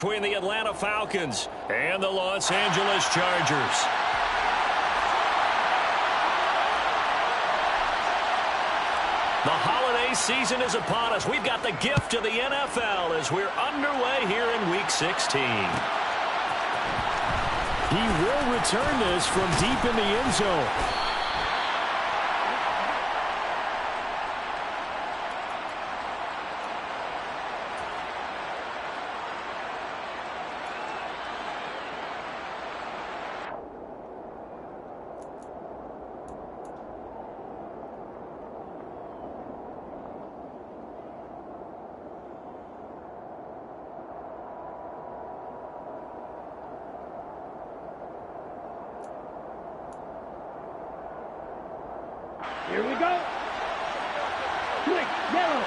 Between the Atlanta Falcons and the Los Angeles Chargers. The holiday season is upon us. We've got the gift of the NFL as we're underway here in Week 16. He will return this from deep in the end zone. Here we go. Quick, yellow.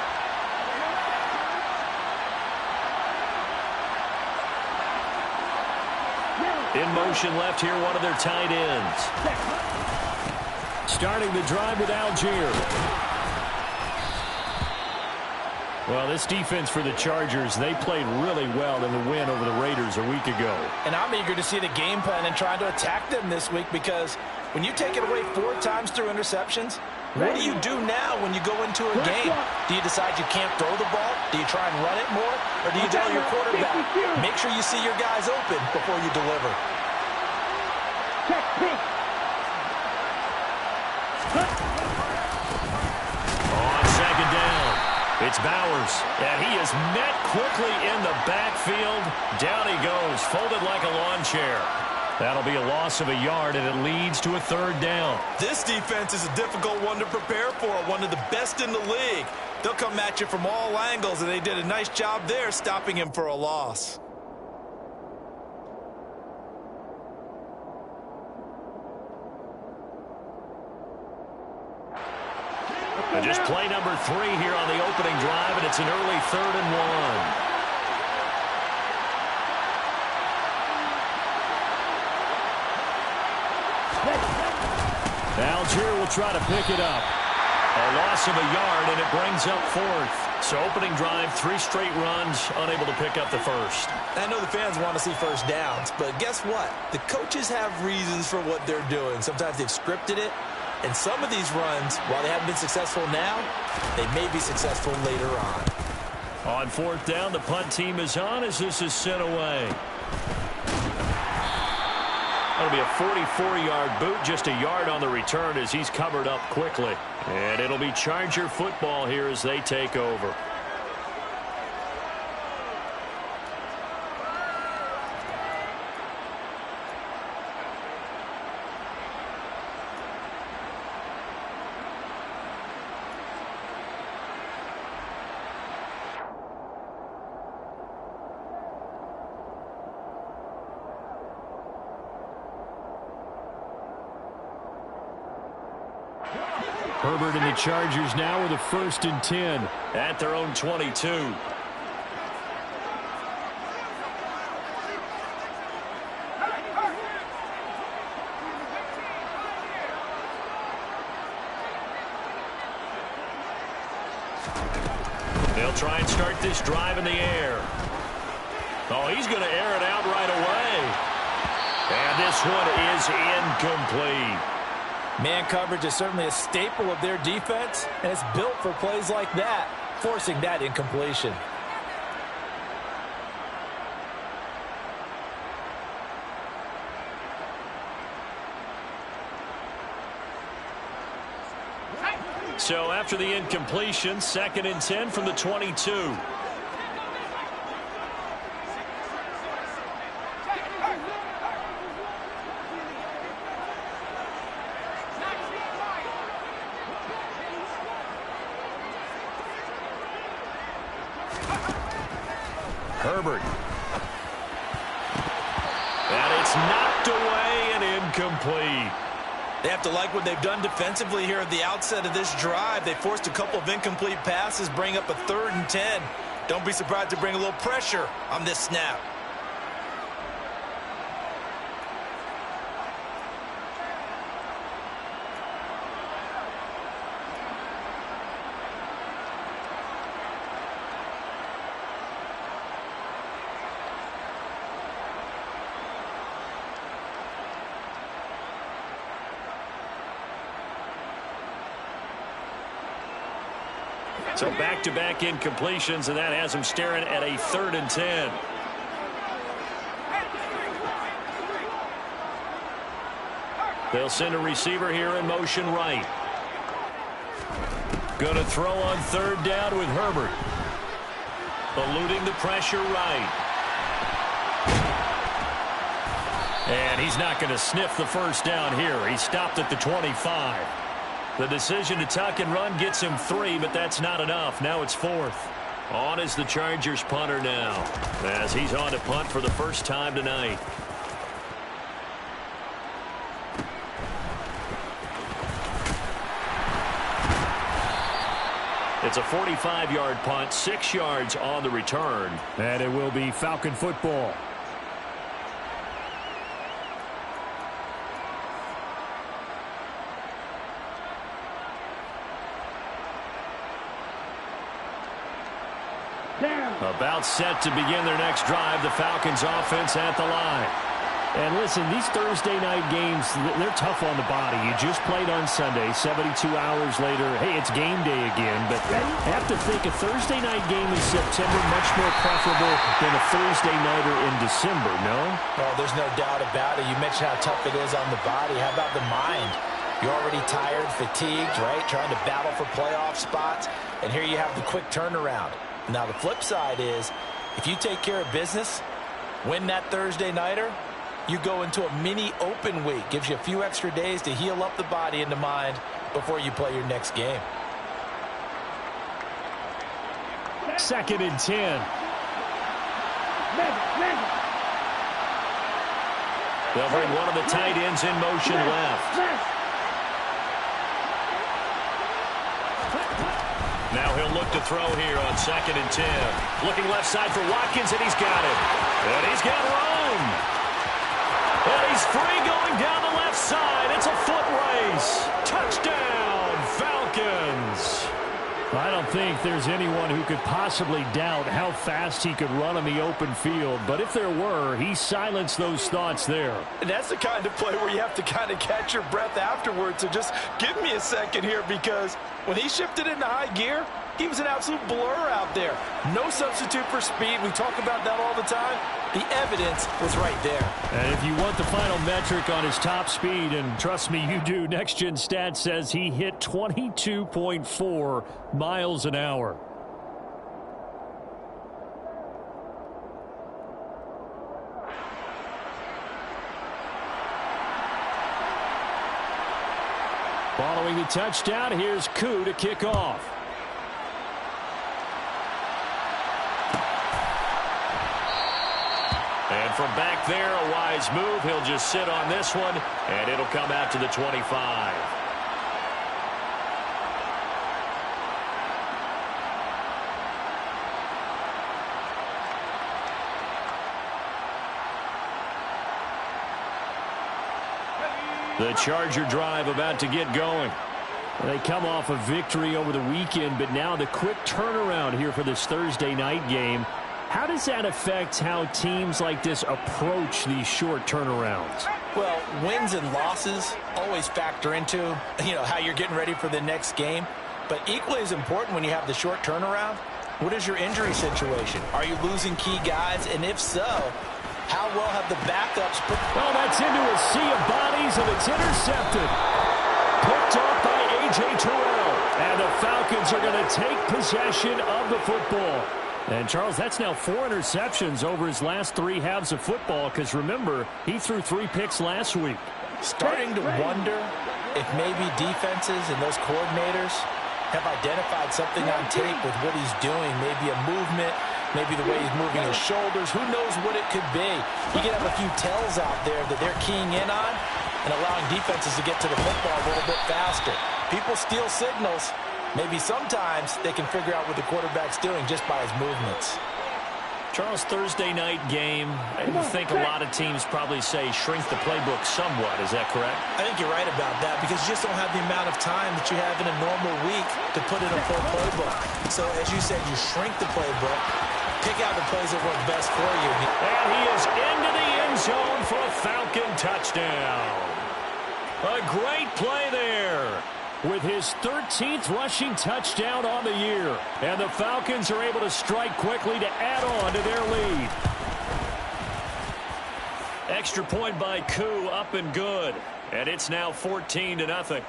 In motion left here, one of their tight ends. Starting the drive with Algier. Well, this defense for the Chargers, they played really well in the win over the Raiders a week ago. And I'm eager to see the game plan and trying to attack them this week, because when you take it away 4 times through interceptions, what do you do now when you go into a game? Do you decide you can't throw the ball? Do you try and run it more? Or do you tell your quarterback, make sure you see your guys open before you deliver? On second down, it's Bowers. And he is met quickly in the backfield. Down he goes, folded like a lawn chair. That'll be a loss of a yard, and it leads to a 3rd down. This defense is a difficult one to prepare for, one of the best in the league. They'll come at you from all angles, and they did a nice job there stopping him for a loss. And just play number 3 here on the opening drive, and it's an early 3rd and 1. Algier will try to pick it up. A loss of a yard, and it brings up 4th. So opening drive, 3 straight runs, unable to pick up the first. I know the fans want to see first downs, but guess what? The coaches have reasons for what they're doing. Sometimes they've scripted it, and some of these runs, while they haven't been successful now, they may be successful later on. On 4th down, the punt team is on as this is sent away. That'll be a 44-yard boot, just a yard on the return as he's covered up quickly. And it'll be Charger football here as they take over. Herbert and the Chargers now with a 1st and 10. At their own 22. They'll try and start this drive in the air. Oh, he's going to air it out right away. And this one is incomplete. Man coverage is certainly a staple of their defense, and it's built for plays like that, forcing that incompletion. So after the incompletion, 2nd and 10 from the 22. Herbert. And it's knocked away and incomplete. They have to like what they've done defensively here at the outset of this drive. They forced a couple of incomplete passes, bring up a 3rd and 10. Don't be surprised to bring a little pressure on this snap. So back-to-back incompletions, and that has him staring at a 3rd and 10. They'll send a receiver here in motion right. Going to throw on 3rd down with Herbert. Eluding the pressure right. And he's not going to sniff the first down here. He stopped at the 25. The decision to tuck and run gets him 3, but that's not enough. Now it's 4th. On is the Chargers punter now, as he's on to punt for the first time tonight. It's a 45-yard punt, 6 yards on the return. And it will be Falcon football. About set to begin their next drive, the Falcons offense at the line. And listen, these Thursday night games, they're tough on the body. You just played on Sunday, 72 hours later. Hey, it's game day again. But I have to think a Thursday night game in September much more preferable than a Thursday nighter in December, no? Oh, there's no doubt about it. You mentioned how tough it is on the body. How about the mind? You're already tired, fatigued, right? Trying to battle for playoff spots. And here you have the quick turnaround. Now, the flip side is, if you take care of business, win that Thursday nighter, you go into a mini open week. Gives you a few extra days to heal up the body and the mind before you play your next game. 2nd and 10. They'll bring one of the tight ends in motion left. Now he'll look to throw here on 2nd and 10. Looking left side for Watkins, and he's got it. And he's got room. And he's free going down the left side. It's a foot race. Touchdown, Falcons. I don't think there's anyone who could possibly doubt how fast he could run on the open field. But if there were, he silenced those thoughts there. And that's the kind of play where you have to kind of catch your breath afterwards. So just give me a second here, because when he shifted into high gear, he was an absolute blur out there. No substitute for speed. We talk about that all the time. The evidence was right there. And if you want the final metric on his top speed, and trust me, you do, Next Gen Stats says he hit 22.4 miles an hour. Following the touchdown, here's Koo to kick off. And from back there, a wise move. He'll just sit on this one, and it'll come out to the 25. The Charger drive about to get going. They come off a victory over the weekend, but now the quick turnaround here for this Thursday night game. How does that affect how teams like this approach these short turnarounds? Well, wins and losses always factor into, how you're getting ready for the next game. But equally as important when you have the short turnaround, what is your injury situation? Are you losing key guys? And if so, how well have the backups put... Oh, that's into a sea of bodies, and it's intercepted. Picked up by A.J. Terrell. And the Falcons are going to take possession of the football. And, Charles, that's now 4 interceptions over his last 3 halves of football, because, remember, he threw 3 picks last week. Starting to wonder if maybe defenses and those coordinators have identified something on tape with what he's doing. Maybe a movement, maybe the way he's moving his shoulders. Who knows what it could be? You can have a few tells out there that they're keying in on and allowing defenses to get to the football a little bit faster. People steal signals. Maybe sometimes they can figure out what the quarterback's doing just by his movements. Charles, Thursday night game, I think a lot of teams probably say shrink the playbook somewhat. Is that correct? I think you're right about that, because you just don't have the amount of time that you have in a normal week to put in a full playbook. So, as you said, you shrink the playbook, pick out the plays that work best for you. And he is into the end zone for a Falcon touchdown. A great play there. with his 13th rushing touchdown on the year. And the Falcons are able to strike quickly to add on to their lead. Extra point by Koo, up and good. And it's now 14-0.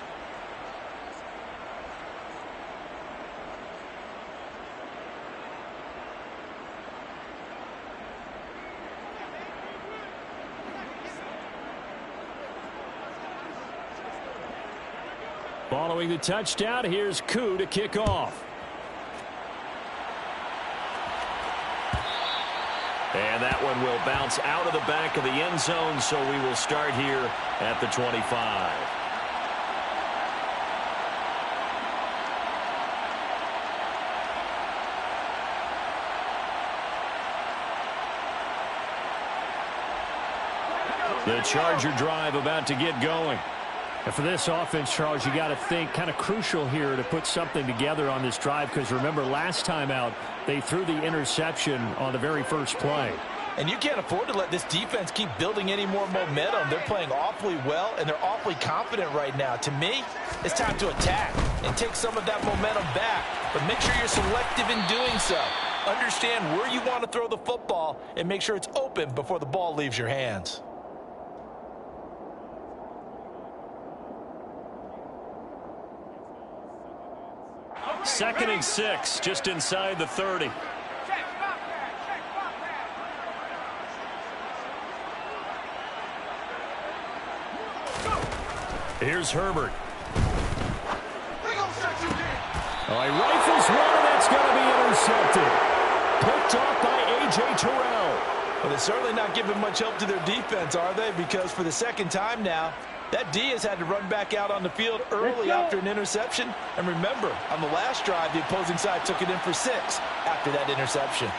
Following the touchdown, here's Koo to kick off. And that one will bounce out of the back of the end zone, so we will start here at the 25. The Charger drive about to get going. And for this offense, Charles, you got to think kind of crucial here to put something together on this drive, because remember last time out they threw the interception on the very first play. And you can't afford to let this defense keep building any more momentum. They're playing awfully well, and they're awfully confident right now. To me, it's time to attack and take some of that momentum back. But make sure you're selective in doing so. Understand where you want to throw the football and make sure it's open before the ball leaves your hands. Second and 6, just inside the 30. Here's Herbert. Oh, he rifles one, and that's going to be intercepted. Picked off by A.J. Terrell. Well, they're certainly not giving much help to their defense, are they? Because for the second time now, that D has had to run back out on the field early after an interception. And remember, on the last drive, the opposing side took it in for 6 after that interception.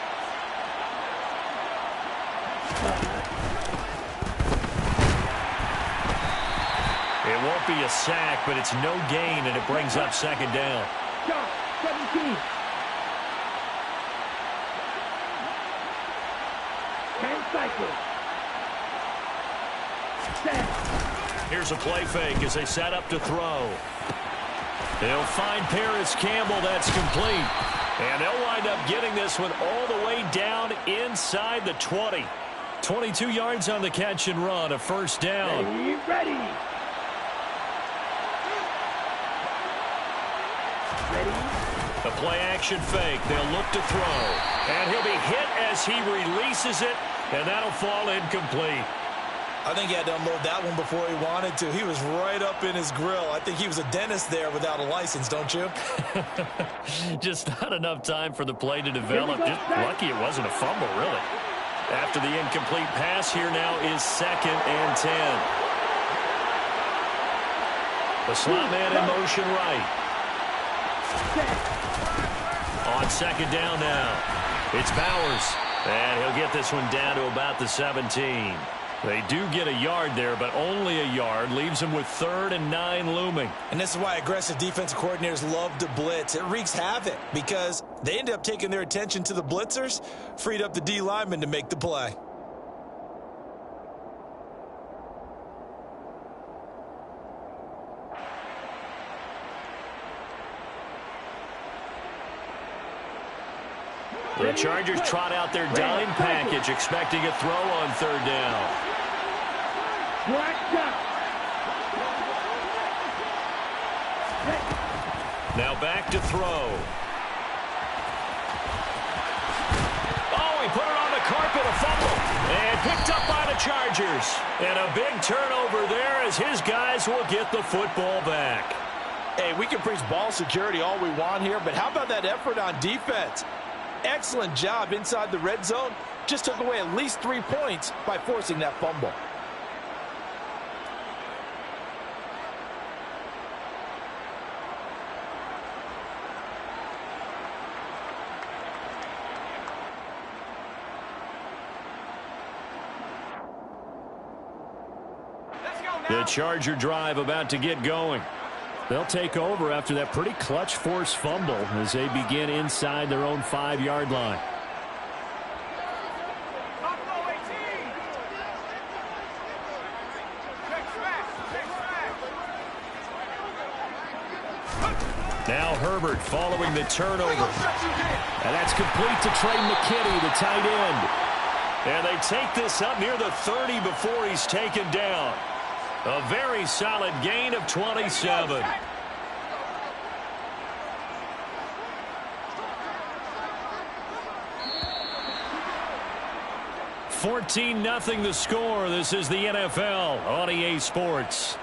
It won't be a sack, but it's no gain, and it brings up second down. 17. 10 cycles. Here's a play fake as they set up to throw. They'll find Paris Campbell. That's complete. And they'll wind up getting this one all the way down inside the 20. 22 yards on the catch and run, a first down. Ready. A play-action fake. They'll look to throw. And he'll be hit as he releases it, and that'll fall incomplete. I think he had to unload that one before he wanted to. He was right up in his grill. I think he was a dentist there without a license, don't you? Just not enough time for the play to develop. Just lucky it wasn't a fumble, really. After the incomplete pass, here now is 2nd and 10. The slot man in motion right. On second down now, it's Bowers. And he'll get this one down to about the 17. They do get a yard there, but only a yard. Leaves them with 3rd and 9 looming. And this is why aggressive defensive coordinators love to blitz. It wreaks havoc because they end up taking their attention to the blitzers, freed up the D lineman to make the play. The Chargers trot out their dime package, expecting a throw on 3rd down. Now back to throw. Oh, he put it on the carpet, a fumble. And picked up by the Chargers. And a big turnover there as his guys will get the football back. Hey, we can preach ball security all we want here, but how about that effort on defense? Excellent job inside the red zone. Just took away at least 3 points by forcing that fumble. The Charger drive about to get going. They'll take over after that pretty clutch forced fumble as they begin inside their own 5-yard line. Now Herbert following the turnover. And that's complete to Trey McKinney, the tight end. And they take this up near the 30 before he's taken down. A very solid gain of 27. 14-0 the score. This is the NFL on EA Sports.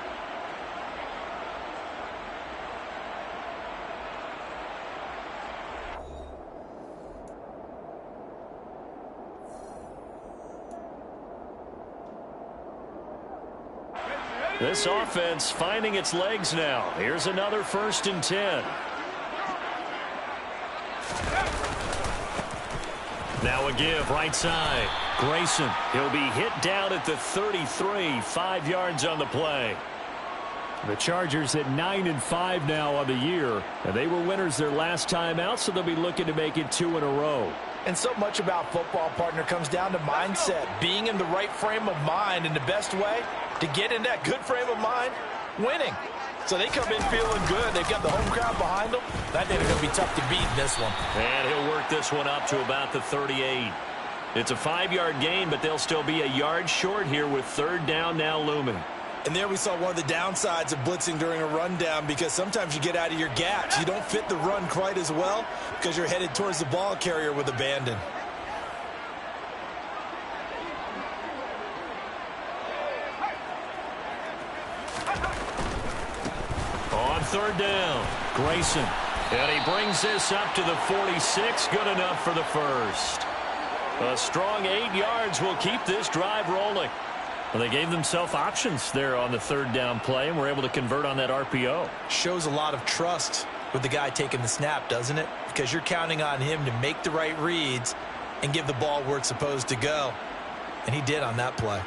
This offense finding its legs now. Here's another 1st and 10. Now a give right side. Grayson, he'll be hit down at the 33, 5 yards on the play. The Chargers at 9-5 now on the year, and they were winners their last time out, so they'll be looking to make it 2 in a row. And so much about football, partner, comes down to mindset, being in the right frame of mind, and the best way to get in that good frame of mind, winning. So they come in feeling good. They've got the home crowd behind them. I think they're going to be tough to beat in this one. And he'll work this one up to about the 38. It's a 5-yard gain, but they'll still be a yard short here with 3rd down now looming. And there we saw one of the downsides of blitzing during a rundown, because sometimes you get out of your gaps. You don't fit the run quite as well because you're headed towards the ball carrier with abandon. On 3rd down, Grayson. And he brings this up to the 46. Good enough for the 1st. A strong 8 yards will keep this drive rolling. Well, they gave themselves options there on the 3rd down play and were able to convert on that RPO. Shows a lot of trust with the guy taking the snap, doesn't it? Because you're counting on him to make the right reads and give the ball where it's supposed to go. And he did on that play.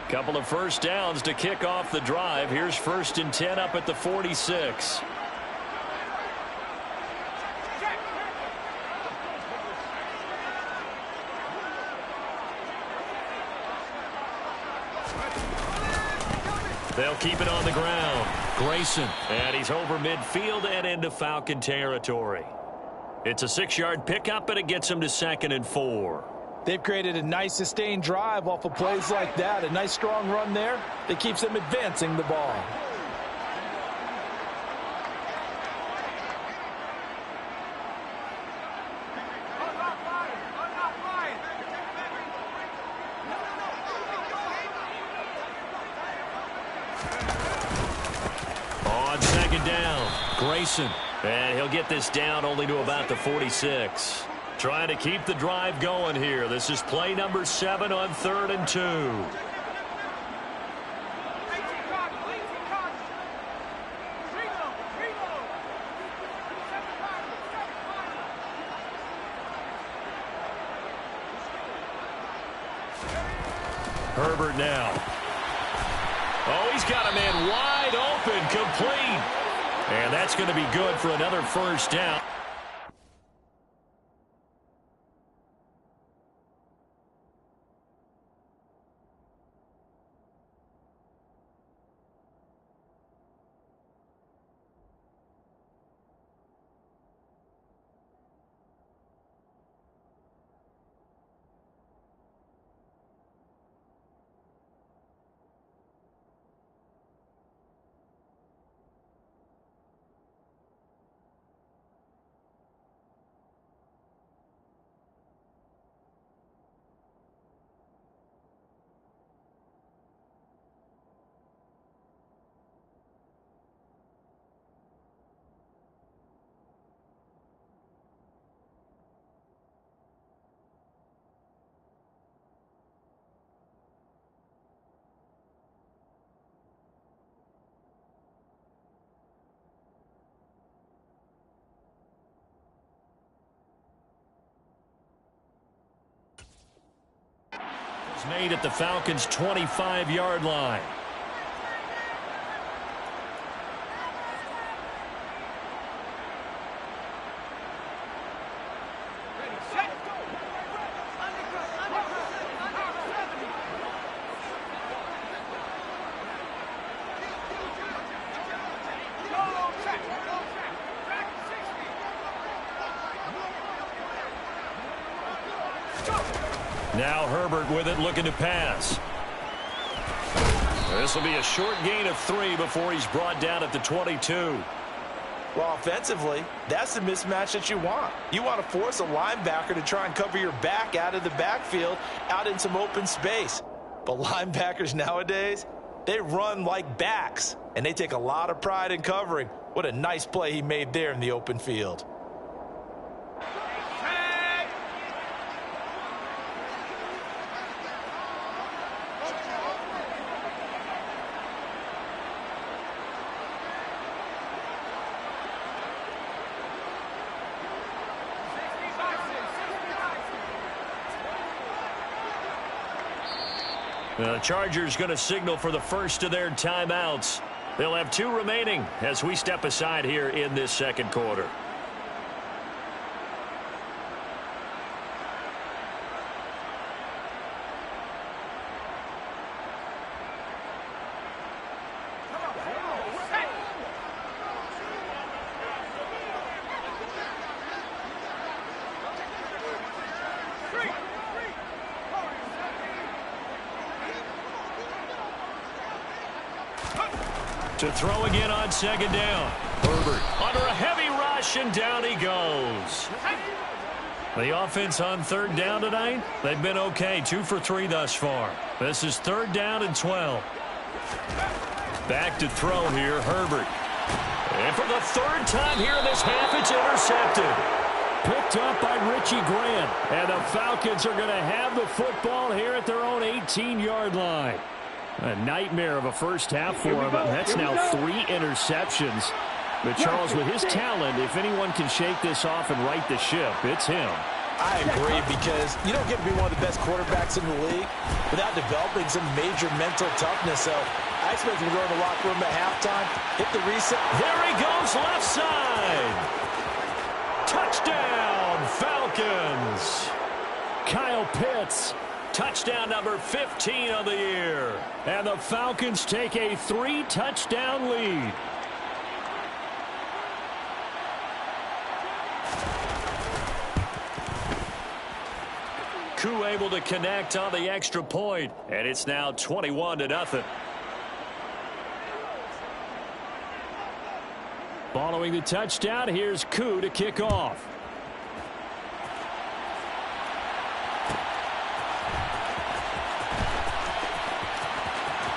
Couple of 1st downs to kick off the drive. Here's 1st and 10 up at the 46. They'll keep it on the ground. Grayson. And he's over midfield and into Falcon territory. It's a 6-yard pickup, and it gets him to 2nd and 4. They've created a nice sustained drive off of plays like that. A nice strong run there that keeps them advancing the ball. On 2nd down, Grayson. And he'll get this down only to about the 46. Trying to keep the drive going here. This is play number 7 on 3rd and 2. Herbert now. Oh, he's got a man wide open, complete. And that's going to be good for another 1st down. Made at the Falcons' 25-yard line. Now Herbert with it, looking to pass. This will be a short gain of 3 before he's brought down at the 22. Well, offensively, that's the mismatch that you want. You want to force a linebacker to try and cover your back out of the backfield, out in some open space. But linebackers nowadays, they run like backs, and they take a lot of pride in covering. What a nice play he made there in the open field. The Chargers going to signal for the first of their timeouts. They'll have 2 remaining as we step aside here in this second quarter. To throw again on second down. Herbert under a heavy rush, and down he goes. The offense on third down tonight, they've been okay. 2 for 3 thus far. This is 3rd down and 12. Back to throw here, Herbert. And for the 3rd time here in this half, it's intercepted. Picked up by Richie Grant. And the Falcons are going to have the football here at their own 18-yard line. A nightmare of a first half for him. That's now 3 interceptions. But Charles, with his talent, if anyone can shake this off and right the ship, it's him. I agree, because you don't get to be one of the best quarterbacks in the league without developing some major mental toughness. So I expect him to go in the locker room at halftime, hit the reset. There he goes, left side. Touchdown, Falcons. Kyle Pitts. Touchdown number 15 of the year. And the Falcons take a 3-touchdown lead. Koo able to connect on the extra point, and it's now 21-0. Following the touchdown, here's Koo to kick off.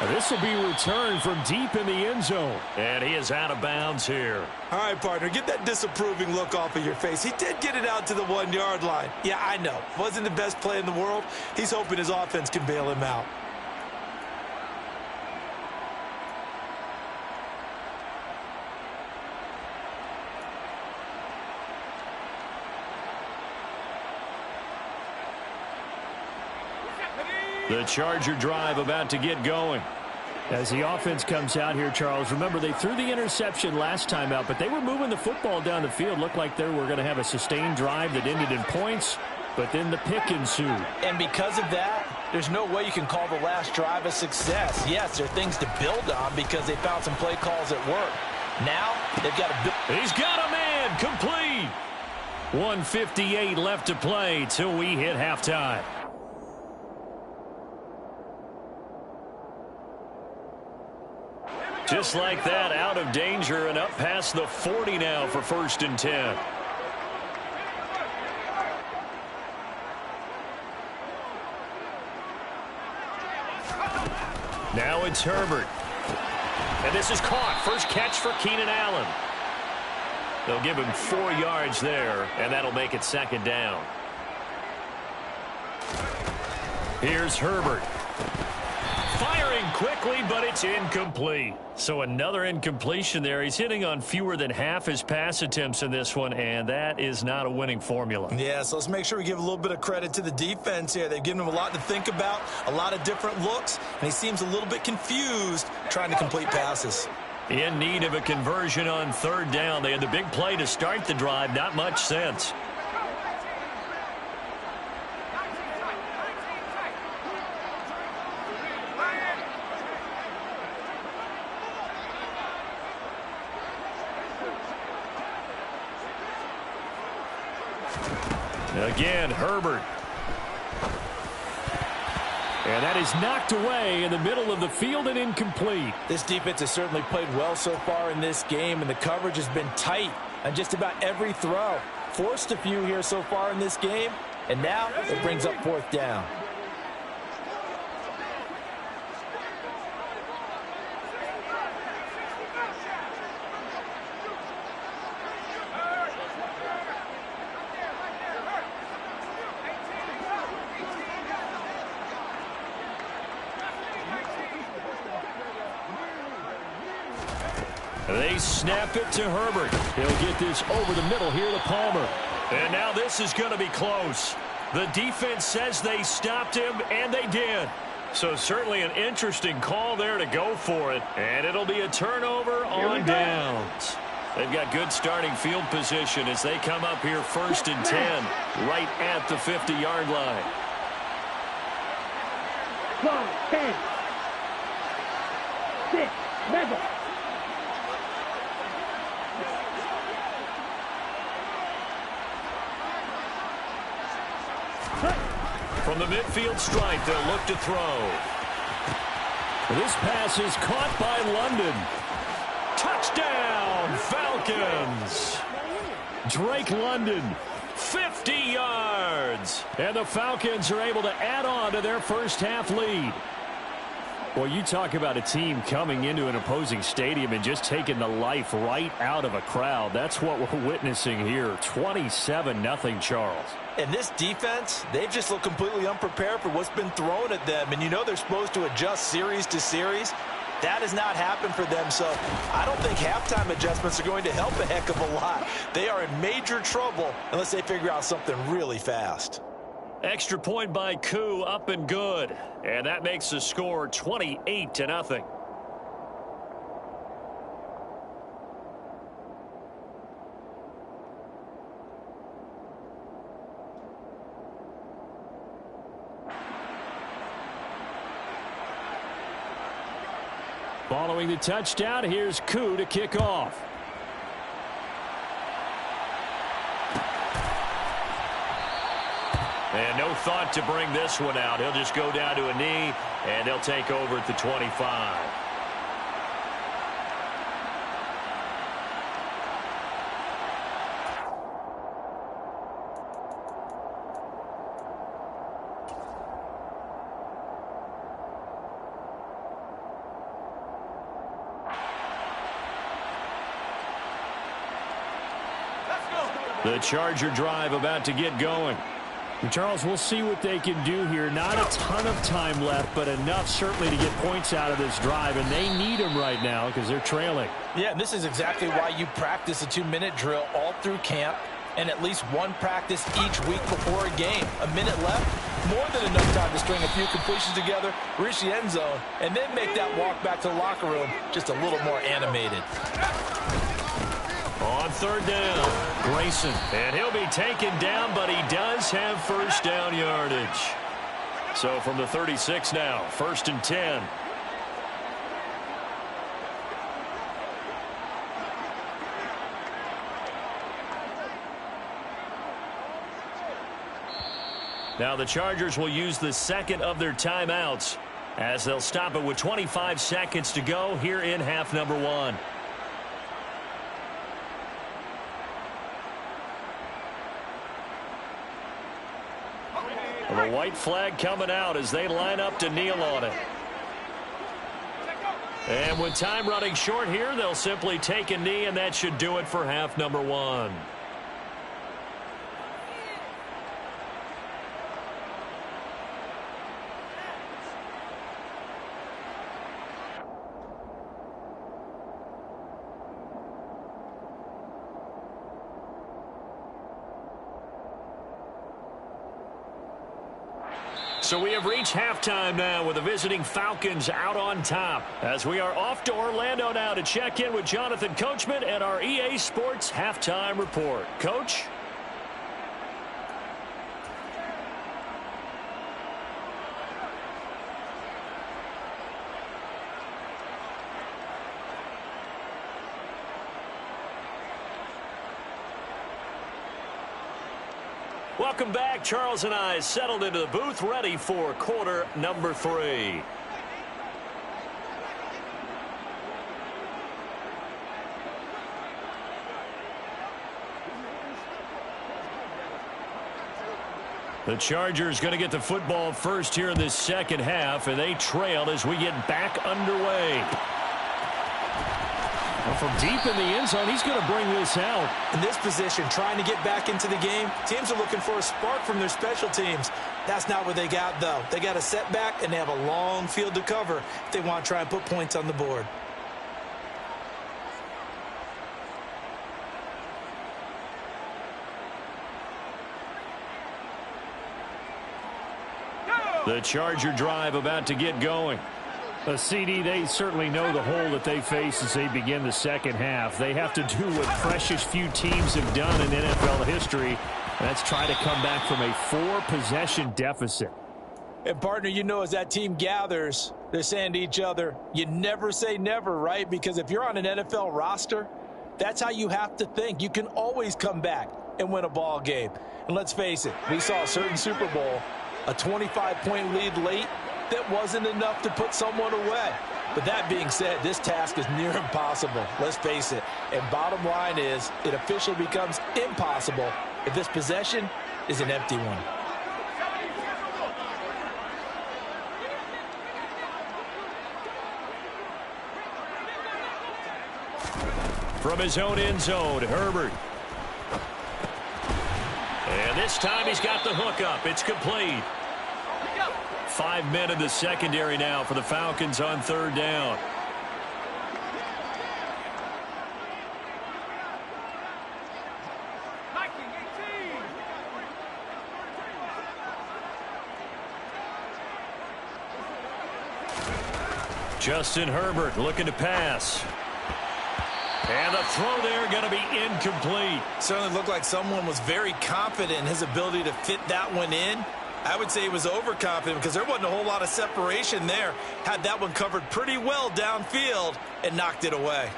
This will be returned from deep in the end zone. And he is out of bounds here. All right, partner, get that disapproving look off of your face. He did get it out to the 1-yard line. Yeah, I know. Wasn't the best play in the world. He's hoping his offense can bail him out. The Charger drive about to get going. As the offense comes out here, Charles, remember they threw the interception last time out, but they were moving the football down the field. Looked like they were going to have a sustained drive that ended in points, but then the pick ensued. And because of that, there's no way you can call the last drive a success. Yes, there are things to build on because they found some play calls at work. Now, they've got to build. He's got a man, complete. 1:58 left to play till we hit halftime. Just like that, out of danger and up past the 40 now for 1st and 10. Now it's Herbert. And this is caught. First catch for Keenan Allen. They'll give him 4 yards there, and that'll make it 2nd down. Here's Herbert. Firing quickly, but it's incomplete. So another incompletion there. He's hitting on fewer than half his pass attempts in this one, and that is not a winning formula. Yeah, so let's make sure we give a little bit of credit to the defense here. They've given him a lot to think about, a lot of different looks, and he seems a little bit confused trying to complete passes. In need of a conversion on 3rd down. They had the big play to start the drive. Not much sense. Again, Herbert. And that is knocked away in the middle of the field and incomplete. This defense has certainly played well so far in this game, and the coverage has been tight on just about every throw. Forced a few here so far in this game, and now it brings up 4th down. They snap it to Herbert. He'll get this over the middle here to Palmer. And now this is going to be close. The defense says they stopped him, and they did. So certainly an interesting call there to go for it. And it'll be a turnover on downs. They've got good starting field position as they come up here 1st and 10, right at the 50-yard line. 12, 10, 6, level. From the midfield stripe, they'll look to throw. This pass is caught by London. Touchdown, Falcons! Drake London. 50 yards! And the Falcons are able to add on to their first-half lead. Well, you talk about a team coming into an opposing stadium and just taking the life right out of a crowd. That's what we're witnessing here. 27-0, Charles. And this defense, they've just looked completely unprepared for what's been thrown at them. And you know they're supposed to adjust series to series. That has not happened for them, so I don't think halftime adjustments are going to help a heck of a lot. They are in major trouble unless they figure out something really fast. Extra point by Koo, up and good. And that makes the score 28-0. Following the touchdown, here's Koo to kick off. And no thought to bring this one out. He'll just go down to a knee, and he'll take over at the 25. The Charger drive about to get going. And Charles, we'll see what they can do here. Not a ton of time left, but enough certainly to get points out of this drive, and they need them right now because they're trailing. Yeah, and this is exactly why you practice a 2-minute drill all through camp and at least one practice each week before a game. A minute left, more than enough time to string a few completions together, reach the end zone, and then make that walk back to the locker room just a little more animated. On 3rd down, Grayson. And he'll be taken down, but he does have first down yardage. So from the 36 now, 1st and 10. Now the Chargers will use the second of their timeouts as they'll stop it with 25 seconds to go here in half number 1. The white flag coming out as they line up to kneel on it. And with time running short here, they'll simply take a knee, and that should do it for half number 1. So we have reached halftime now with the visiting Falcons out on top. As we are off to Orlando now to check in with Jonathan Coachman and our EA Sports Halftime Report. Coach? Welcome back. Charles and I settled into the booth, ready for quarter number 3. The Chargers going to get the football first here in this second half, and they trail as we get back underway. Well, from deep in the end zone, he's going to bring this out. In this position, trying to get back into the game, teams are looking for a spark from their special teams. That's not what they got, though. They got a setback, and they have a long field to cover if they want to try and put points on the board. The Charger drive about to get going. A CD, they certainly know the hole that they face as they begin the second half. They have to do what precious few teams have done in NFL history. That's try to come back from a 4-possession deficit. And, partner, you know, as that team gathers, they're saying to each other, you never say never, right? Because if you're on an NFL roster, that's how you have to think. You can always come back and win a ball game. And let's face it, we saw a certain Super Bowl, a 25-point lead late, that wasn't enough to put someone away. But that being said, this task is near impossible. Let's face it. And bottom line is, it officially becomes impossible if this possession is an empty one. From his own end zone, Herbert. And this time he's got the hook up. It's complete. 5 men in the secondary now for the Falcons on third down. Justin Herbert looking to pass. And the throw there going to be incomplete. Certainly looked like someone was very confident in his ability to fit that one in. I would say he was overconfident because there wasn't a whole lot of separation there. Had that one covered pretty well downfield and knocked it away.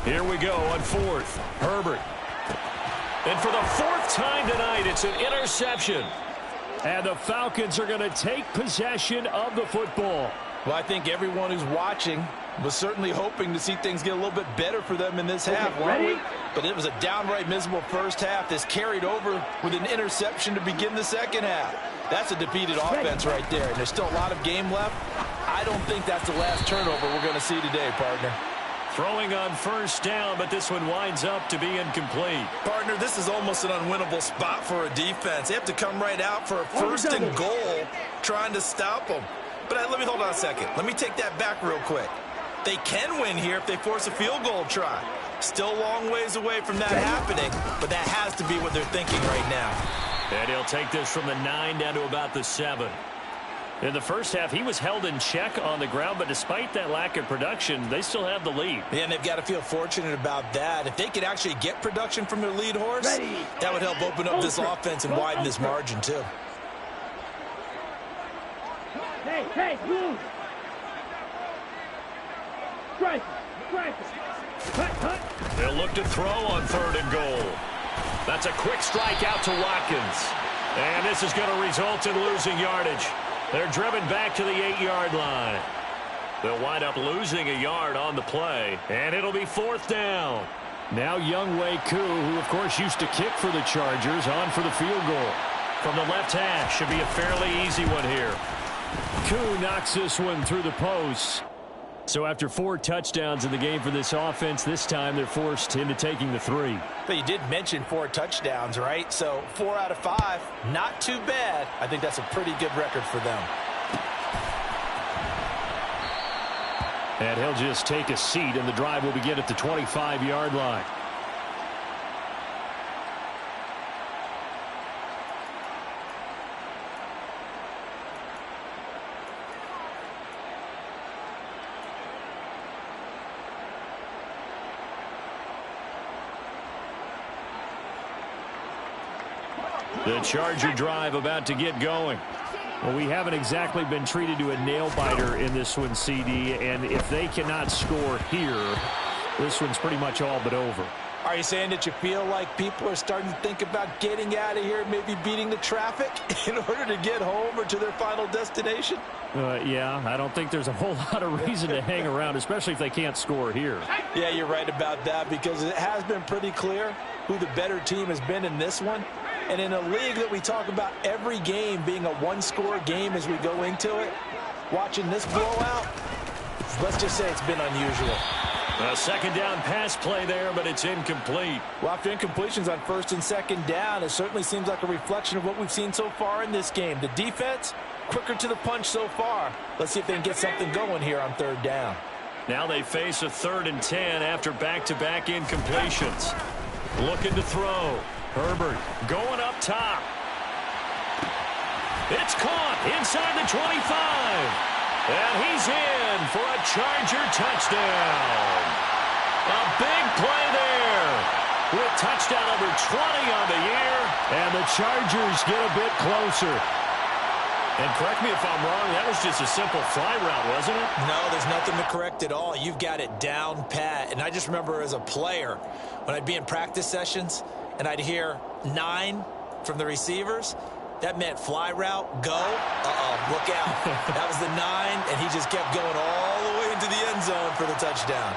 Here we go on fourth. Herbert. And for the fourth time tonight, it's an interception. And the Falcons are going to take possession of the football. Well, I think everyone who's watching was certainly hoping to see things get a little bit better for them in this half. Ready? But it was a downright miserable first half that's carried over with an interception to begin the second half. That's a defeated offense right there, and there's still a lot of game left. I don't think that's the last turnover we're going to see today, partner. Throwing on first down, but this one winds up to be incomplete. Partner, this is almost an unwinnable spot for a defense. They have to come right out for a first and goal trying to stop them. But let me hold on a second. Let me take that back real quick. They can win here if they force a field goal try. Still a long ways away from that happening, but that has to be what they're thinking right now. And he'll take this from the 9 down to about the 7. In the first half, he was held in check on the ground, but despite that lack of production, they still have the lead. Yeah, and they've got to feel fortunate about that. If they could actually get production from their lead horse, that would help open up this offense and widen this margin, too. Hey, move! Strike! Cut! They'll look to throw on third and goal. That's a quick strike out to Watkins. And this is going to result in losing yardage. They're driven back to the 8-yard line. They'll wind up losing a yard on the play, and it'll be fourth down. Now Younghoe Koo, who of course used to kick for the Chargers, on for the field goal. From the left hash, should be a fairly easy one here. Koo knocks this one through the post. So after 4 touchdowns in the game for this offense, this time they're forced into taking the 3. But you did mention 4 touchdowns, right? So 4 out of 5, not too bad. I think that's a pretty good record for them. And he'll just take a seat, and the drive will begin at the 25-yard line. The Charger drive about to get going. Well, we haven't exactly been treated to a nail-biter in this one, CD, and if they cannot score here, this one's pretty much all but over. Are you saying that you feel like people are starting to think about getting out of here, maybe beating the traffic in order to get home or to their final destination? Yeah, I don't think there's a whole lot of reason to hang around, especially if they can't score here. Yeah, you're right about that, because it has been pretty clear who the better team has been in this one. And in a league that we talk about every game being a one-score game as we go into it, watching this blowout, let's just say it's been unusual. A second down pass play there, but it's incomplete. Well, after incompletions on first and second down, it certainly seems like a reflection of what we've seen so far in this game. The defense, quicker to the punch so far. Let's see if they can get something going here on third down. Now they face a 3rd and 10 after back-to-back incompletions. Looking to throw. Herbert going up top. It's caught inside the 25. And he's in for a Charger touchdown. A big play there. With touchdown number 20 on the year. And the Chargers get a bit closer. And correct me if I'm wrong, that was just a simple fly route, wasn't it? No, there's nothing to correct at all. You've got it down pat. And I just remember as a player, when I'd be in practice sessions, and I'd hear 9 from the receivers, that meant fly route, go. Look out. That was the 9, and he just kept going all the way into the end zone for the touchdown.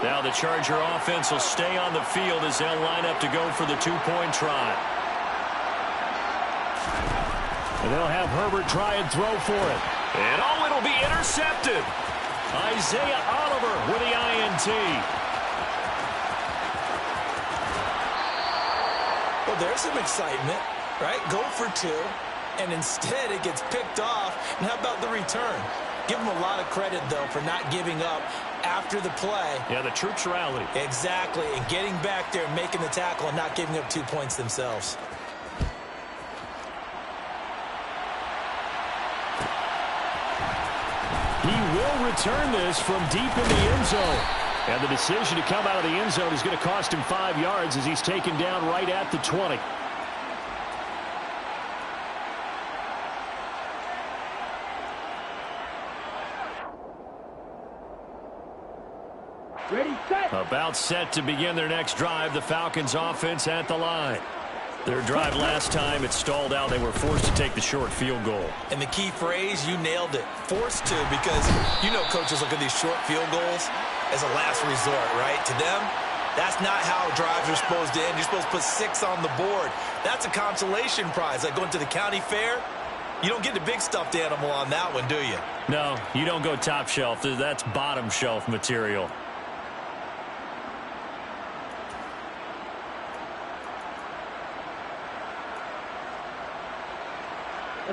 Now the Charger offense will stay on the field as they'll line up to go for the 2-point try. And they'll have Herbert try and throw for it. And it'll be intercepted. Isaiah Oliver with the INT. Well, there's some excitement, right? Go for 2, and instead it gets picked off. And how about the return? Give them a lot of credit, though, for not giving up after the play. Yeah, the troops rallied. Exactly, and getting back there and making the tackle and not giving up 2 points themselves. He will return this from deep in the end zone. And the decision to come out of the end zone is going to cost him 5 yards as he's taken down right at the 20. Ready, set. About set to begin their next drive. The Falcons offense at the line. Their drive last time, it stalled out. They were forced to take the short field goal. And the key phrase, you nailed it. Forced to, because you know coaches look at these short field goals as a last resort, right? To them, that's not how drives are supposed to end. You're supposed to put 6 on the board. That's a consolation prize. Like going to the county fair, you don't get the big stuffed animal on that one, do you? No, you don't go top shelf. That's bottom shelf material.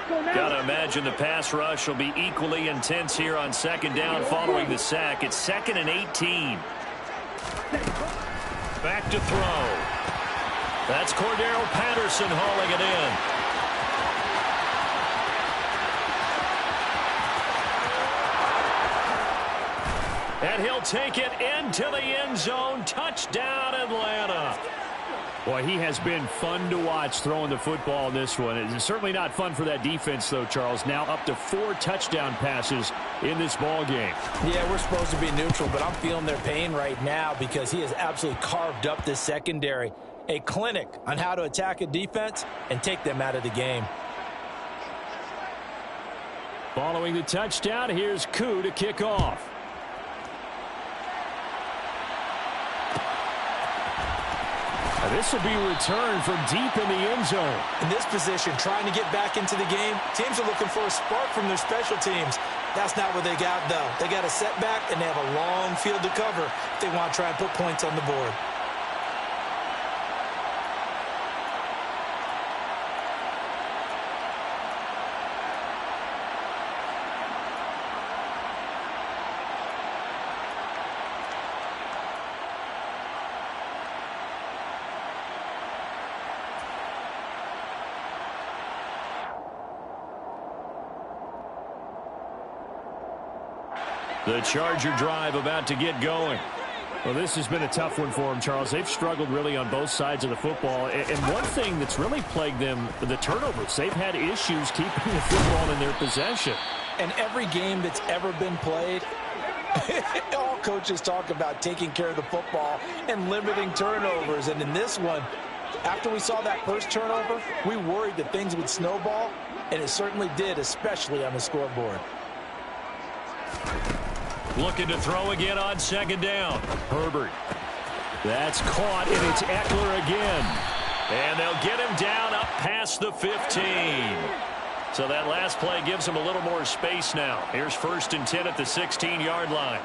Gotta imagine the pass rush will be equally intense here on second down following the sack. It's 2nd and 18. Back to throw. That's Cordero Patterson hauling it in. And he'll take it into the end zone. Touchdown, Atlanta. Boy, he has been fun to watch throwing the football in this one. It's certainly not fun for that defense, though, Charles. Now up to 4 touchdown passes in this ball game. Yeah, we're supposed to be neutral, but I'm feeling their pain right now because he has absolutely carved up this secondary. A clinic on how to attack a defense and take them out of the game. Following the touchdown, here's Koo to kick off. This will be returned from deep in the end zone. In this position, trying to get back into the game, teams are looking for a spark from their special teams. That's not what they got, though. They got a setback, and they have a long field to cover if they want to try and put points on the board. The Charger drive about to get going. Well, this has been a tough one for them, Charles. They've struggled really on both sides of the football. And one thing that's really plagued them, the turnovers. They've had issues keeping the football in their possession. And every game that's ever been played, all coaches talk about taking care of the football and limiting turnovers. And in this one, after we saw that first turnover, we worried that things would snowball, and it certainly did, especially on the scoreboard. Looking to throw again on second down. Herbert. That's caught, and it's Eckler again. And they'll get him down up past the 15. So that last play gives him a little more space now. Here's 1st and 10 at the 16-yard line.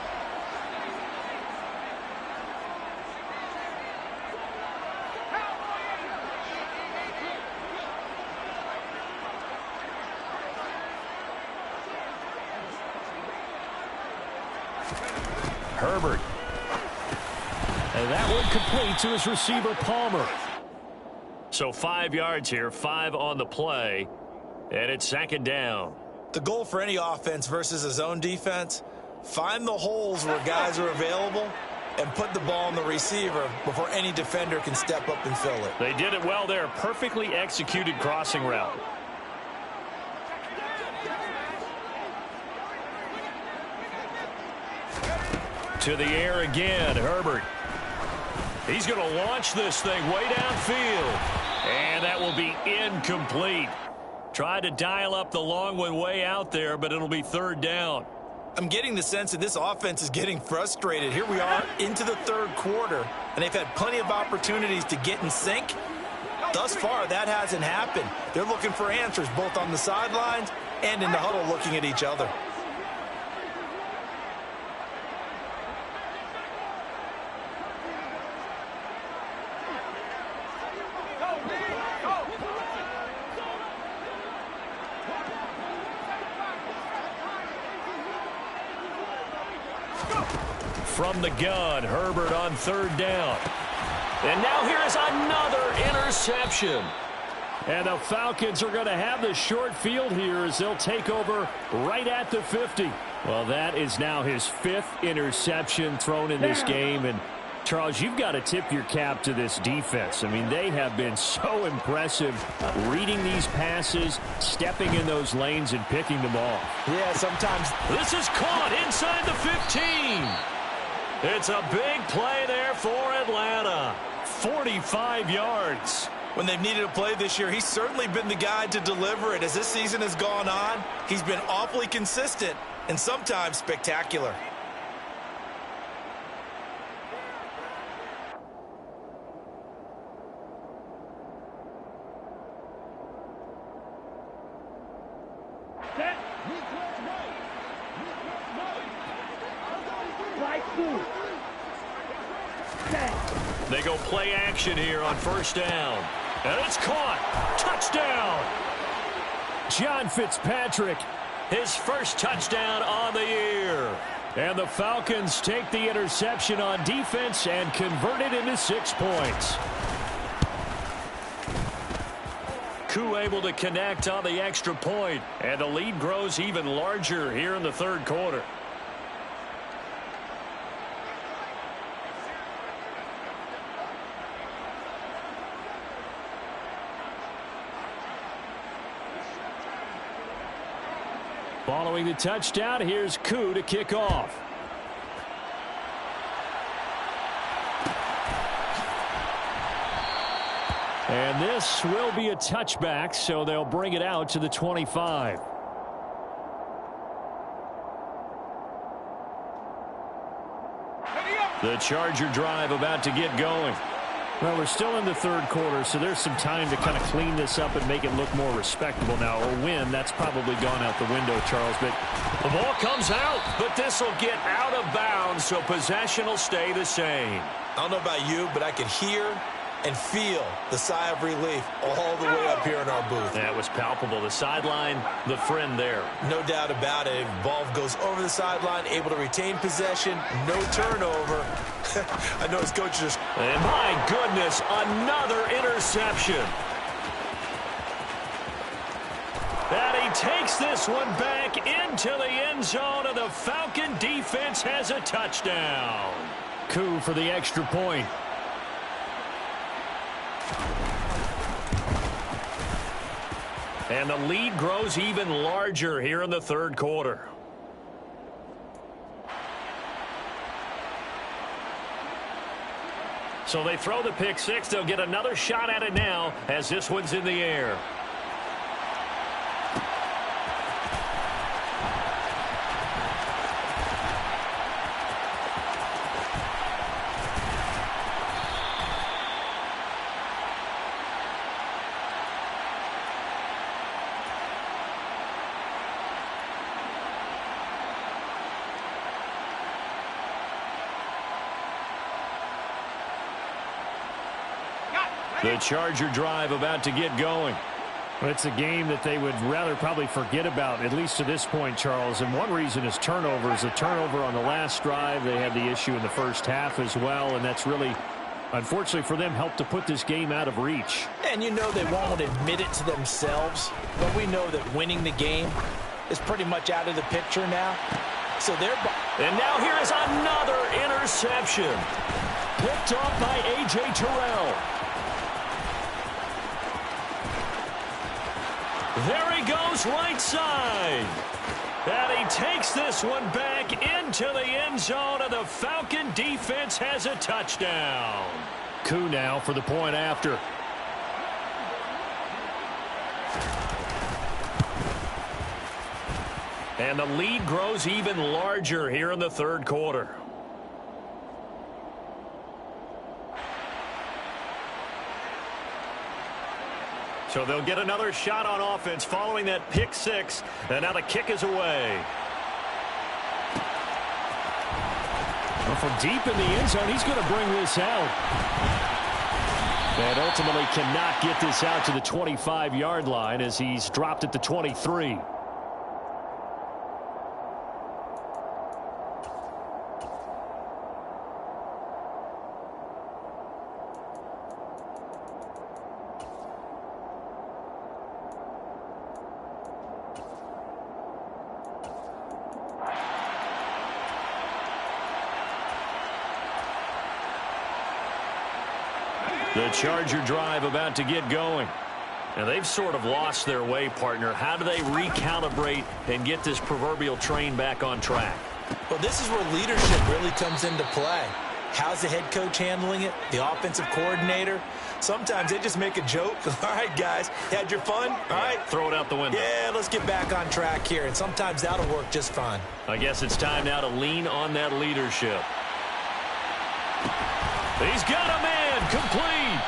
Herbert. And that one complete to his receiver, Palmer. So 5 yards here, 5 on the play, and it's 2nd down. The goal for any offense versus a zone defense, find the holes where guys are available and put the ball on the receiver before any defender can step up and fill it. They did it well there. Perfectly executed crossing route. To the air again, Herbert. He's going to launch this thing way downfield. And that will be incomplete. Tried to dial up the long one way out there, but it'll be 3rd down. I'm getting the sense that this offense is getting frustrated. Here we are into the 3rd quarter, and they've had plenty of opportunities to get in sync. Thus far, that hasn't happened. They're looking for answers both on the sidelines and in the huddle looking at each other. From the gun, Herbert on 3rd down. And now here is another interception. And the Falcons are going to have the short field here as they'll take over right at the 50. Well, that is now his 5th interception thrown in this game. And, Charles, you've got to tip your cap to this defense. I mean, they have been so impressive reading these passes, stepping in those lanes, and picking them off. Yeah, sometimes. This is caught inside the 15. It's a big play there for Atlanta. 45 yards. When they've needed a play this year, he's certainly been the guy to deliver it. As this season has gone on, he's been awfully consistent and sometimes spectacular. They go play action here on 1st down. And it's caught. Touchdown. John Fitzpatrick. His 1st touchdown on the year. And the Falcons take the interception on defense and convert it into 6 points. Koo able to connect on the extra point. And the lead grows even larger here in the 3rd quarter. Following the touchdown, here's Koo to kick off. And this will be a touchback, so they'll bring it out to the 25. The Charger drive about to get going. Well, we're still in the 3rd quarter, so there's some time to kind of clean this up and make it look more respectable now. A win, that's probably gone out the window, Charles. But the ball comes out, but this will get out of bounds, so possession will stay the same. I don't know about you, but I could hear and feel the sigh of relief all the way up here in our booth. That was palpable. The sideline, the friend there. No doubt about it. Ball goes over the sideline, able to retain possession, no turnover. I know his coach just... And my goodness, another interception. And he takes this one back into the end zone, and the Falcon defense has a touchdown. Koo for the extra point. And the lead grows even larger here in the third quarter. So they throw the pick six. They'll get another shot at it now as this one's in the air. The Charger drive about to get going. It's a game that they would rather probably forget about, at least to this point, Charles. And one reason is turnovers. A turnover on the last drive. They had the issue in the first half as well, and that's really, unfortunately for them, helped to put this game out of reach. And you know they won't admit it to themselves, but we know that winning the game is pretty much out of the picture now. So they're... And now here is another interception. Picked off by A.J. Terrell. There he goes right side. And he takes this one back into the end zone, and the Falcon defense has a touchdown. Koo now for the point after. And the lead grows even larger here in the third quarter. So they'll get another shot on offense following that pick six. And now the kick is away. Well, from deep in the end zone, he's going to bring this out. And ultimately cannot get this out to the 25-yard line as he's dropped at the 23. The Charger drive about to get going. And they've sort of lost their way, partner. How do they recalibrate and get this proverbial train back on track? Well, this is where leadership really comes into play. How's the head coach handling it? The offensive coordinator? Sometimes they just make a joke. All right, guys, had your fun? All right. Throw it out the window. Yeah, let's get back on track here. And sometimes that'll work just fine. I guess it's time now to lean on that leadership. He's got a man complete.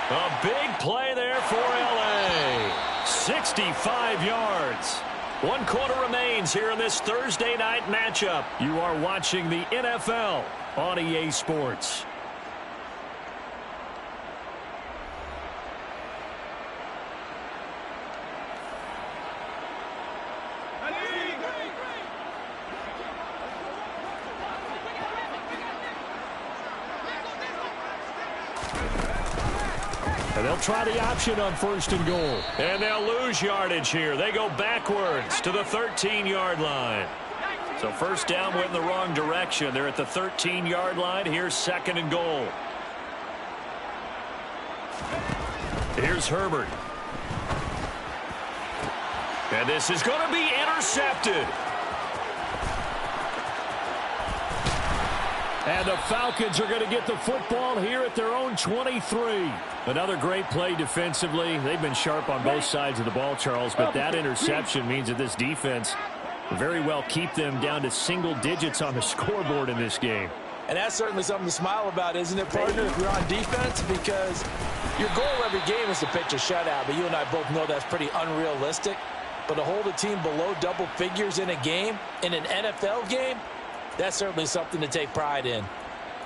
A big play there for L.A. 65 yards. 1 quarter remains here in this Thursday night matchup. You are watching the NFL on EA Sports. And they'll try the option on 1st and goal. And they'll lose yardage here. They go backwards to the 13-yard line. So first down went in the wrong direction. They're at the 13-yard line. Here's 2nd and goal. Here's Herbert. And this is going to be intercepted. And the Falcons are going to get the football here at their own 23. Another great play defensively. They've been sharp on both sides of the ball, Charles, but that interception means that this defense very well keep them down to single digits on the scoreboard in this game. And that's certainly something to smile about, isn't it, partner, if you're on defense? Because your goal every game is to pitch a shutout, but you and I both know that's pretty unrealistic. But to hold a team below double figures in a game, in an NFL game, that's certainly something to take pride in.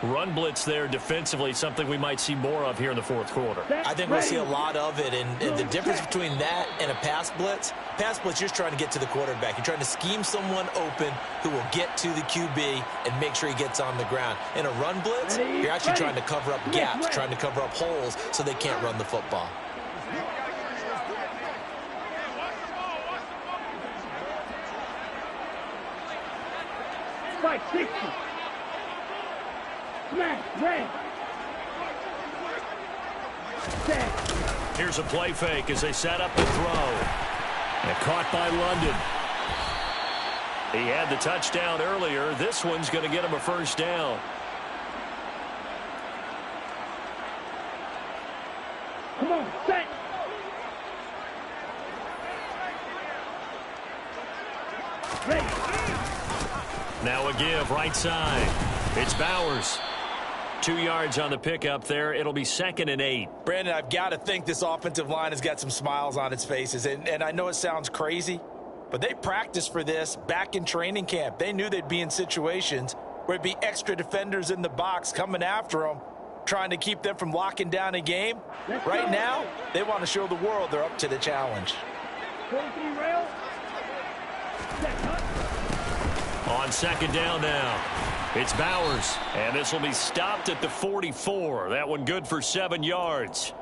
Run blitz there defensively, something we might see more of here in the 4th quarter. I think we'll see a lot of it, and the difference between that and a pass blitz, you're just trying to get to the quarterback. You're trying to scheme someone open who will get to the QB and make sure he gets on the ground. In a run blitz, you're actually trying to cover up gaps, trying to cover up holes so they can't run the football. Spike 60. Smash. Red. Set. Here's a play fake as they set up the throw. And caught by London. He had the touchdown earlier. This one's going to get him a first down. Come on, set. Ready. Now a give right side. It's Bowers. 2 yards on the pickup there. It'll be 2nd and 8. Brandon, I've got to think this offensive line has got some smiles on its faces. And I know it sounds crazy, but they practiced for this back in training camp. They knew they'd be in situations where it'd be extra defenders in the box coming after them, trying to keep them from locking down a game. Right now, they want to show the world they're up to the challenge. 43 rail. On 2nd down now, it's Bowers. And this will be stopped at the 44. That one good for 7 yards.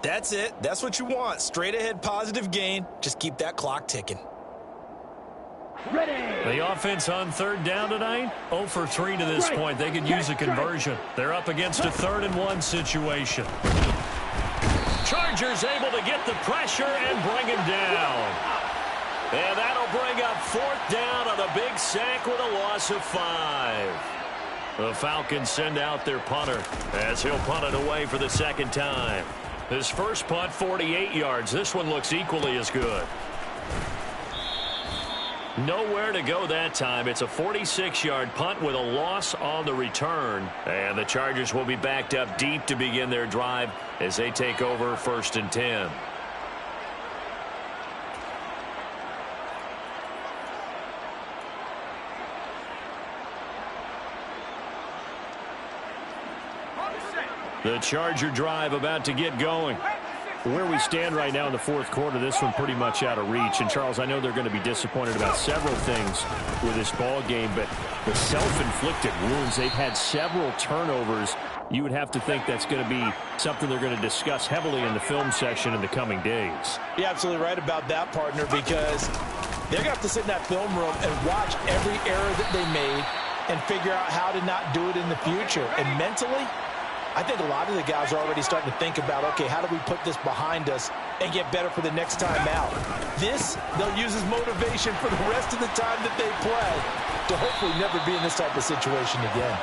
That's it. That's what you want. Straight ahead positive gain. Just keep that clock ticking. Ready. The offense on 3rd down tonight, 0 for 3 to this point. They could use a conversion. They're up against a 3rd and 1 situation. Chargers able to get the pressure and bring him down. And that'll bring up 4th down on a big sack with a loss of 5. The Falcons send out their punter as he'll punt it away for the 2nd time. His first punt, 48 yards. This one looks equally as good. Nowhere to go that time. It's a 46-yard punt with a loss on the return. And the Chargers will be backed up deep to begin their drive as they take over 1st and 10. The Charger drive about to get going. Where we stand right now in the 4th quarter, this one pretty much out of reach. And, Charles, I know they're going to be disappointed about several things with this ball game, but the self-inflicted wounds, they've had several turnovers. You would have to think that's going to be something they're going to discuss heavily in the film section in the coming days. You're absolutely right about that, partner, because they're going to have to sit in that film room and watch every error that they made and figure out how to not do it in the future. And mentally, I think a lot of the guys are already starting to think about, okay, how do we put this behind us and get better for the next time out? This, they'll use as motivation for the rest of the time that they play to hopefully never be in this type of situation again.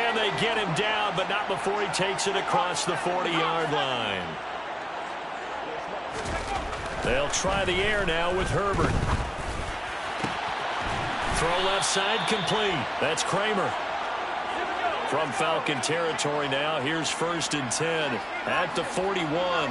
And they get him down, but not before he takes it across the 40-yard line. They'll try the air now with Herbert. Throw left side complete. That's Kramer. From Falcon territory now, here's 1st and 10 at the 41.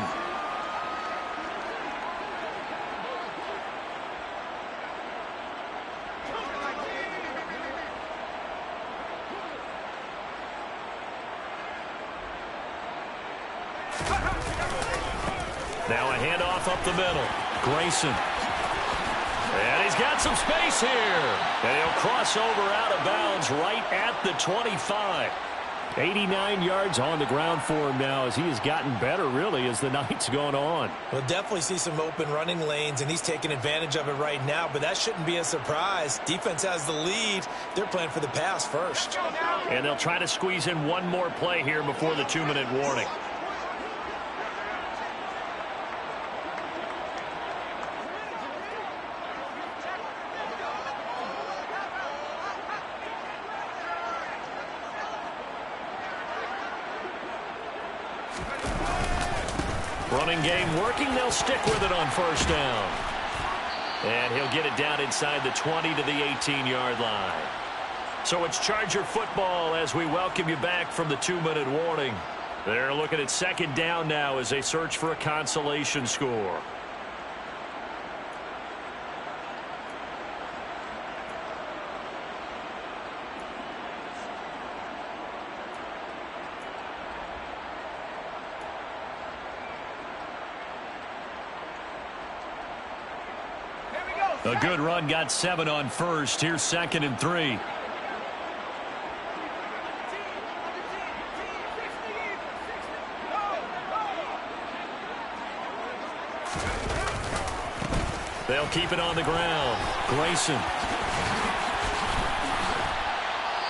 Now a handoff up the middle. Grayson. And he's got some space here. And he'll cross over out of bounds right at the 25. 89 yards on the ground for him now as he has gotten better, really, as the night's gone on. We'll definitely see some open running lanes, and he's taking advantage of it right now, but that shouldn't be a surprise. Defense has the lead. They're playing for the pass first. And they'll try to squeeze in one more play here before the 2-minute warning. Running game working. They'll stick with it on 1st down. And he'll get it down inside the 20 to the 18-yard line. So it's Charger football as we welcome you back from the 2-minute warning. They're looking at 2nd down now as they search for a consolation score. A good run, got 7 on 1st. Here's 2nd and 3. They'll keep it on the ground. Grayson.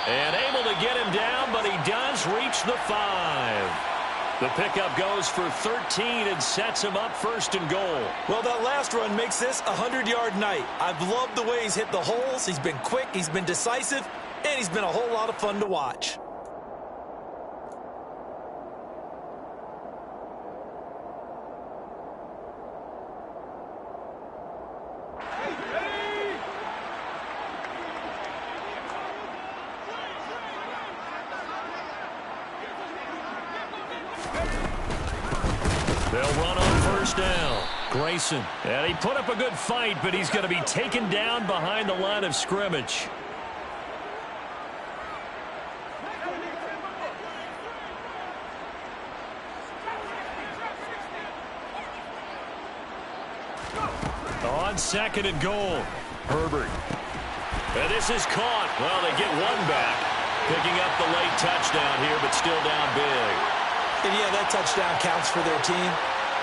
And able to get him down, but he does reach the 5. The pickup goes for 13 and sets him up first and goal. Well, that last run makes this a 100-yard night. I've loved the way he's hit the holes. He's been quick, he's been decisive, and he's been a whole lot of fun to watch. They'll run on first down. Grayson. And he put up a good fight, but he's going to be taken down behind the line of scrimmage. On second and goal. Herbert. And this is caught. Well, they get one back. Picking up the late touchdown here, but still down big. And yeah, that touchdown counts for their team,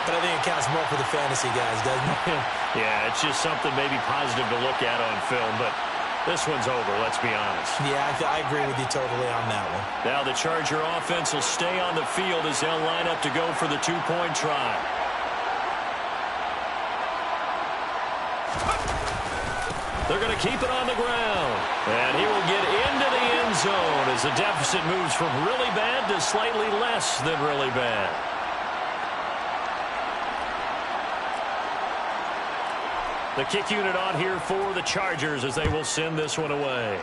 but I think it counts more for the fantasy guys, doesn't it? Yeah, it's just something maybe positive to look at on film, but this one's over, let's be honest. Yeah, I agree with you totally on that one. Now the Charger offense will stay on the field as they'll line up to go for the two-point try. They're going to keep it on the ground. And he will get into the end zone as the deficit moves from really bad to slightly less than really bad. The kick unit on here for the Chargers as they will send this one away.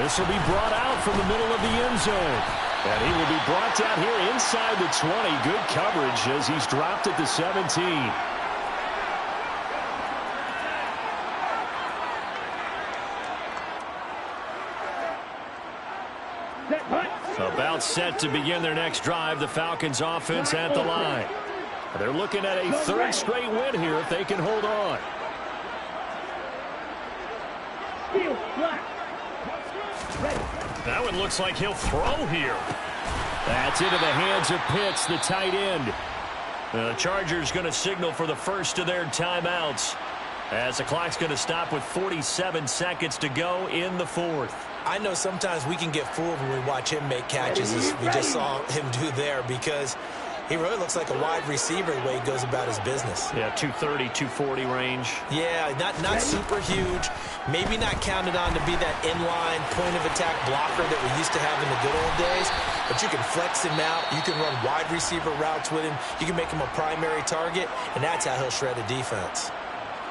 This will be brought out from the middle of the end zone. And he will be brought down here inside the 20. Good coverage as he's dropped at the 17. About set to begin their next drive. The Falcons offense at the line. They're looking at a third straight win here if they can hold on. That one looks like he'll throw here. That's into the hands of Pitts, the tight end. The Chargers going to signal for the first of their timeouts as the clock's going to stop with 47 seconds to go in the fourth. I know sometimes we can get fooled when we watch him make catches, as we just saw him do there, because he really looks like a wide receiver the way he goes about his business. Yeah, 230, 240 range. Yeah, not super huge. Maybe not counted on to be that inline point-of-attack blocker that we used to have in the good old days, but you can flex him out. You can run wide receiver routes with him. You can make him a primary target, and that's how he'll shred a defense.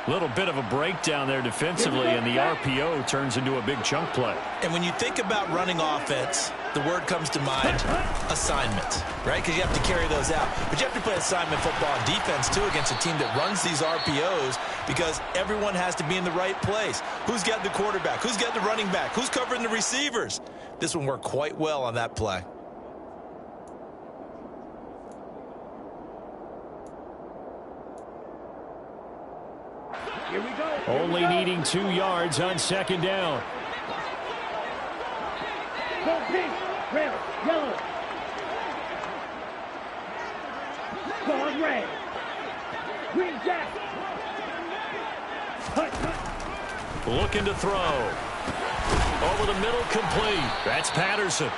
Little bit of a breakdown there defensively, and the RPO turns into a big chunk play. And when you think about running offense, the word comes to mind, assignment, right? Because you have to carry those out. But you have to play assignment football on defense, too, against a team that runs these RPOs, because everyone has to be in the right place. Who's got the quarterback? Who's got the running back? Who's covering the receivers? This one worked quite well on that play. Here we go. Only needing 2 yards on second down. Go pink, red, yellow. Go on red. Green jack. Looking to throw. Over the middle, complete. That's Patterson.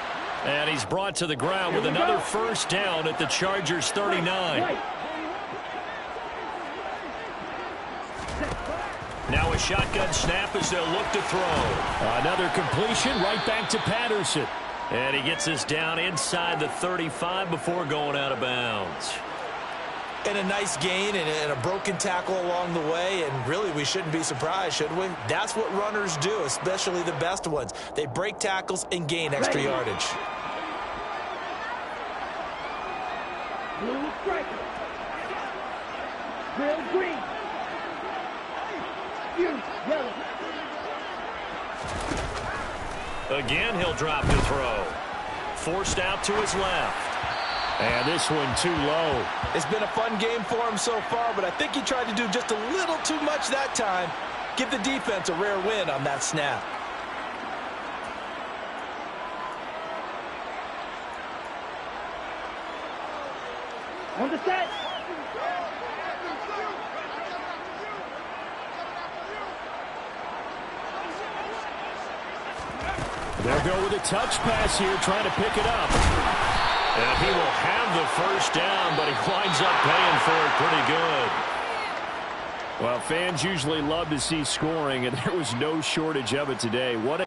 And he's brought to the ground with another first down at the Chargers 39. Now a shotgun snap as they'll look to throw. Another completion right back to Patterson. And he gets this down inside the 35 before going out of bounds. And a nice gain and a broken tackle along the way, and really we shouldn't be surprised, should we? That's what runners do, especially the best ones. They break tackles and gain extra yardage. Blue striker. Real green. Yellow. Again, he'll drop to throw. Forced out to his left. And this one too low. It's been a fun game for him so far, but I think he tried to do just a little too much that time. Give the defense a rare win on that snap. On the set. They'll go with a touch pass here, trying to pick it up. And he will have the first down, but he winds up paying for it pretty good. Well, fans usually love to see scoring, and there was no shortage of it today. What a